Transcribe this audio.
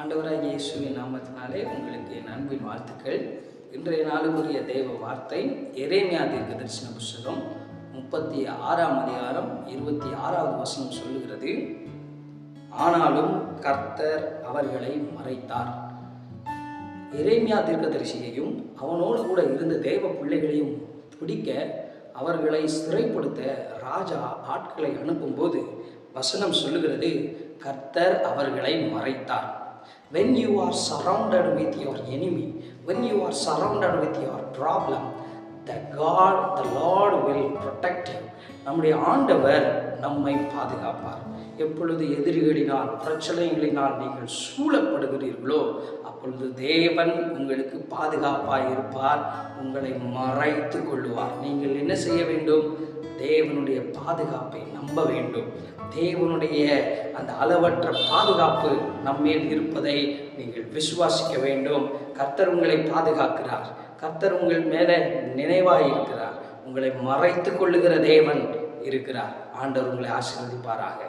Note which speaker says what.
Speaker 1: ஆண்டவராகிய இயேசுவின் நாமத்தினாலே உங்களுக்கு என் அன்பின் வாழ்த்துக்கள். இன்றைய நாளுக்குரிய தேவ வார்த்தை எரேமியா தீர்க்கதரிசன புத்தகம் 36ஆம் அதிகாரம் 26வது வசனம் சொல்லுகிறது, ஆனாலும் கர்த்தர் அவர்களை மறைத்தார். எரேமியா தீர்க்கதரிசியையும் அவனோடு கூட இருந்த தேவ பிள்ளைகளையும் பிடிக்க அவர்களை சிறைப்படுத்த ராஜா ஆட்களை அனுப்பும்போது வசனம் சொல்லுகிறது, கர்த்தர் அவர்களை மறைத்தார். When you are surrounded with your enemy, when you are surrounded with your problem, the Lord will protect you. நம்முடைய ஆண்டவர் நம்மை பாதுகாப்பார். எப்பொழுது எதிரிகளினால் பிரச்சனைகளினால் நீங்கள் சூழப்படுகிறீர்களோ அப்பொழுது தேவன் உங்களுக்கு பாதுகாப்பாக இருப்பார், உங்களை மறைத்து கொள்ளுவார். நீங்கள் என்ன செய்ய வேண்டும்? தேவனுடைய பாதுகாப்பை நம்ப வேண்டும். தேவனுடைய அந்த அளவற்ற பாதுகாப்பு நம்மேல் இருப்பதை நீங்கள் விசுவாசிக்க வேண்டும். கர்த்தர் உங்களை பாதுகாக்கிறார். கர்த்தர் உங்கள் மேலே நினைவாய் இருக்கிறார். உங்களை மறைத்து கொள்ளுகிற தேவன் இருக்கிறார். ஆண்டவர் உங்களை ஆசீர்வதிப்பாராக.